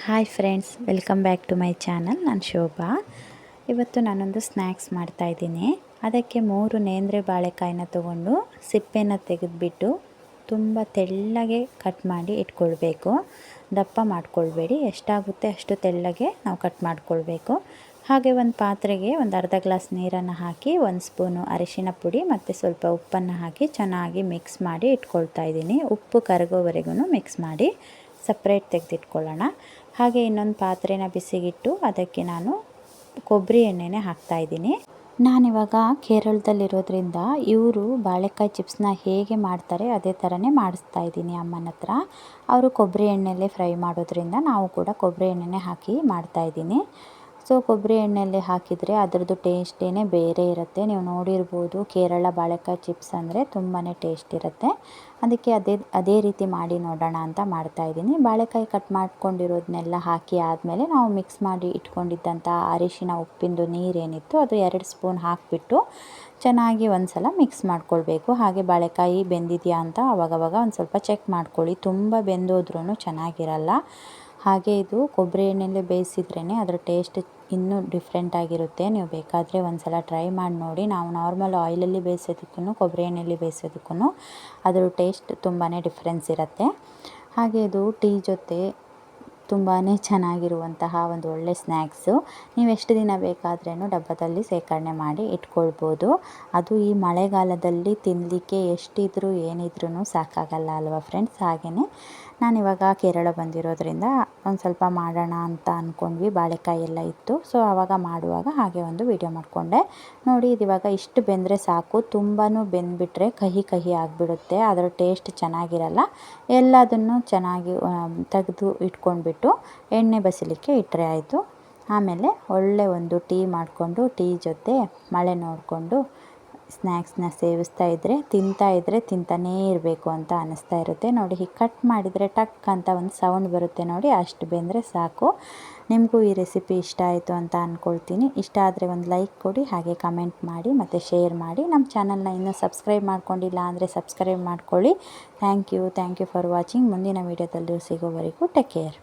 Hi friends, welcome back to my channel. ನಾನು ಶೋಭಾ. ಇವತ್ತು ನಾನೊಂದು ಸ್ನ್ಯಾಕ್ಸ್ ಮಾಡ್ತಾಯಿದ್ದೀನಿ. ಅದಕ್ಕೆ 3 ನೇಂದ್ರೆ ಬಾಳೆಕಾಯಿನ ತೊಗೊಂಡು ಸಿಪ್ಪೆನ ತೆಗೆದುಬಿಟ್ಟು ತುಂಬ ತೆಳ್ಳಗೆ ಕಟ್ ಮಾಡಿ ಇಟ್ಕೊಳ್ಬೇಕು. ದಪ್ಪ ಮಾಡ್ಕೊಳ್ಬೇಡಿ, ಎಷ್ಟಾಗುತ್ತೆ ಅಷ್ಟು ತೆಳ್ಳಗೆ ನಾವು ಕಟ್ ಮಾಡ್ಕೊಳ್ಬೇಕು. ಹಾಗೆ ಒಂದು ಪಾತ್ರೆಗೆ ಒಂದು ಅರ್ಧ ಗ್ಲಾಸ್ ನೀರನ್ನು ಹಾಕಿ 1 ಸ್ಪೂನು ಅರಿಶಿನ ಪುಡಿ ಮತ್ತು ಸ್ವಲ್ಪ ಉಪ್ಪನ್ನು ಹಾಕಿ ಚೆನ್ನಾಗಿ ಮಿಕ್ಸ್ ಮಾಡಿ ಇಟ್ಕೊಳ್ತಾ ಇದ್ದೀನಿ. ಉಪ್ಪು ಕರಗೋವರೆಗೂ ಮಿಕ್ಸ್ ಮಾಡಿ ಸಪ್ರೇಟ್ ತೆಗೆದಿಟ್ಕೊಳ್ಳೋಣ. ಹಾಗೆ ಇನ್ನೊಂದು ಪಾತ್ರೆನ ಬಿಸಿಗಿಟ್ಟು ಅದಕ್ಕೆ ನಾನು ಕೊಬ್ಬರಿ ಎಣ್ಣೆನೇ ಹಾಕ್ತಾಯಿದ್ದೀನಿ. ನಾನಿವಾಗ ಕೇರಳದಲ್ಲಿರೋದ್ರಿಂದ ಇವರು ಬಾಳೆಕಾಯಿ ಚಿಪ್ಸ್ನ ಹೇಗೆ ಮಾಡ್ತಾರೆ ಅದೇ ಥರನೇ ಮಾಡಿಸ್ತಾ ಇದ್ದೀನಿ ಅಮ್ಮನ ಹತ್ರ. ಅವರು ಕೊಬ್ಬರಿ ಎಣ್ಣೆಯಲ್ಲೇ ಫ್ರೈ ಮಾಡೋದ್ರಿಂದ ನಾವು ಕೂಡ ಕೊಬ್ಬರಿ ಎಣ್ಣೆನೇ ಹಾಕಿ ಮಾಡ್ತಾಯಿದ್ದೀನಿ. ಸೊ ಕೊಬ್ಬರಿ ಎಣ್ಣೆಯಲ್ಲಿ ಹಾಕಿದರೆ ಅದರದ್ದು ಟೇಸ್ಟೇ ಬೇರೆ ಇರುತ್ತೆ. ನೀವು ನೋಡಿರ್ಬೋದು, ಕೇರಳ ಬಾಳೆಕಾಯಿ ಚಿಪ್ಸ್ ಅಂದರೆ ತುಂಬಾ ಟೇಸ್ಟ್ ಇರುತ್ತೆ. ಅದಕ್ಕೆ ಅದೇ ರೀತಿ ಮಾಡಿ ನೋಡೋಣ ಅಂತ ಮಾಡ್ತಾಯಿದ್ದೀನಿ. ಬಾಳೆಕಾಯಿ ಕಟ್ ಮಾಡ್ಕೊಂಡಿರೋದನ್ನೆಲ್ಲ ಹಾಕಿ ಆದಮೇಲೆ ನಾವು ಮಿಕ್ಸ್ ಮಾಡಿ ಇಟ್ಕೊಂಡಿದ್ದಂಥ ಅರಿಶಿನ ಉಪ್ಪಿಂದು ನೀರೇನಿತ್ತು ಅದು 2 ಸ್ಪೂನ್ ಹಾಕಿಬಿಟ್ಟು ಚೆನ್ನಾಗಿ ಒಂದು ಸಲ ಮಿಕ್ಸ್ ಮಾಡ್ಕೊಳ್ಬೇಕು. ಹಾಗೆ ಬಾಳೆಕಾಯಿ ಬೆಂದಿದೆಯಾ ಅಂತ ಅವಾಗವಾಗ ಒಂದು ಸ್ವಲ್ಪ ಚೆಕ್ ಮಾಡ್ಕೊಳ್ಳಿ. ತುಂಬ ಬೆಂದೋದ್ರೂ ಚೆನ್ನಾಗಿರಲ್ಲ. ಹಾಗೆ ಇದು ಕೊಬ್ಬರಿ ಎಣ್ಣೆಯಲ್ಲೇ ಬೇಯಿಸಿದ್ರೇ ಅದರ ಟೇಸ್ಟ್ ಇನ್ನೂ ಡಿಫ್ರೆಂಟಾಗಿರುತ್ತೆ. ನೀವು ಬೇಕಾದರೆ ಒಂದು ಸಲ ಟ್ರೈ ಮಾಡಿ ನೋಡಿ. ನಾವು ನಾರ್ಮಲ್ ಆಯಿಲಲ್ಲಿ ಬೇಯಿಸೋದಕ್ಕೂ ಕೊಬ್ಬರಿ ಎಣ್ಣೆಯಲ್ಲಿ ಬೇಯಿಸೋದಕ್ಕೂ ಅದರ ಟೇಸ್ಟ್ ತುಂಬಾ ಡಿಫ್ರೆನ್ಸ್ ಇರುತ್ತೆ. ಹಾಗೆ ಇದು ಟೀ ಜೊತೆ ತುಂಬಾ ಚೆನ್ನಾಗಿರುವಂತಹ ಒಂದು ಒಳ್ಳೆ ಸ್ನ್ಯಾಕ್ಸು. ನೀವು ಎಷ್ಟು ದಿನ ಬೇಕಾದ್ರೂ ಡಬ್ಬದಲ್ಲಿ ಶೇಖರಣೆ ಮಾಡಿ ಇಟ್ಕೊಳ್ಬೋದು. ಅದು ಈ ಮಳೆಗಾಲದಲ್ಲಿ ತಿನ್ನಲಿಕ್ಕೆ ಎಷ್ಟಿದ್ರೂ ಏನಿದ್ರೂ ಸಾಕಾಗಲ್ಲ ಅಲ್ವಾ ಫ್ರೆಂಡ್ಸ್. ಹಾಗೆಯೇ ನಾನಿವಾಗ ಕೇರಳ ಬಂದಿರೋದ್ರಿಂದ ಒಂದು ಸ್ವಲ್ಪ ಮಾಡೋಣ ಅಂತ ಅಂದ್ಕೊಂಡ್ವಿ. ಬಾಳೆಕಾಯಿ ಎಲ್ಲ ಇತ್ತು, ಸೊ ಆವಾಗ ಮಾಡುವಾಗ ಹಾಗೆ ಒಂದು ವಿಡಿಯೋ ಮಾಡಿಕೊಂಡೆ. ನೋಡಿ, ಇದಿವಾಗ ಇಷ್ಟು ಬೆಂದರೆ ಸಾಕು. ತುಂಬಾ ಬೆಂದುಬಿಟ್ರೆ ಕಹಿ ಕಹಿ ಆಗಿಬಿಡುತ್ತೆ, ಅದರ ಟೇಸ್ಟ್ ಚೆನ್ನಾಗಿರಲ್ಲ. ಎಲ್ಲದನ್ನು ಚೆನ್ನಾಗಿ ತೆಗೆದು ಇಟ್ಕೊಂಡ್ಬಿಟ್ಟು ಎಣ್ಣೆ ಬಸಿಲಿಕ್ಕೆ ಇಟ್ಟರೆ ಆಯಿತು. ಆಮೇಲೆ ಒಳ್ಳೆ ಒಂದು ಟೀ ಮಾಡಿಕೊಂಡು ಟೀ ಜೊತೆ ಮಳೆ ನೋಡಿಕೊಂಡು ಸ್ನ್ಯಾಕ್ಸ್ನ ಸೇವಿಸ್ತಾ ಇದ್ದರೆ ತಿಂತಾನೇ ಇರಬೇಕು ಅಂತ ಅನ್ನಿಸ್ತಾ ಇರುತ್ತೆ. ನೋಡಿ, ಹೀಗೆ ಕಟ್ ಮಾಡಿದರೆ ಟಕ್ ಅಂತ ಒಂದು ಸೌಂಡ್ ಬರುತ್ತೆ ನೋಡಿ, ಅಷ್ಟು ಬೆಂದರೆ ಸಾಕು. ನಿಮಗೂ ಈ ರೆಸಿಪಿ ಇಷ್ಟ ಆಯಿತು ಅಂತ ಅಂದ್ಕೊಳ್ತೀನಿ. ಇಷ್ಟ ಆದರೆ ಒಂದು ಲೈಕ್ ಕೊಡಿ, ಹಾಗೆ ಕಮೆಂಟ್ ಮಾಡಿ ಮತ್ತು ಶೇರ್ ಮಾಡಿ. ನಮ್ಮ ಚಾನಲ್ನ ಇನ್ನೂ ಸಬ್ಸ್ಕ್ರೈಬ್ ಮಾಡ್ಕೊಂಡಿಲ್ಲ ಅಂದರೆ ಸಬ್ಸ್ಕ್ರೈಬ್ ಮಾಡ್ಕೊಳ್ಳಿ. Thank you for watching. ಮುಂದಿನ ವೀಡಿಯೋದಲ್ಲಿ ಸಿಗೋವರೆಗೂ ಟೇಕ್ ಕೇರ್.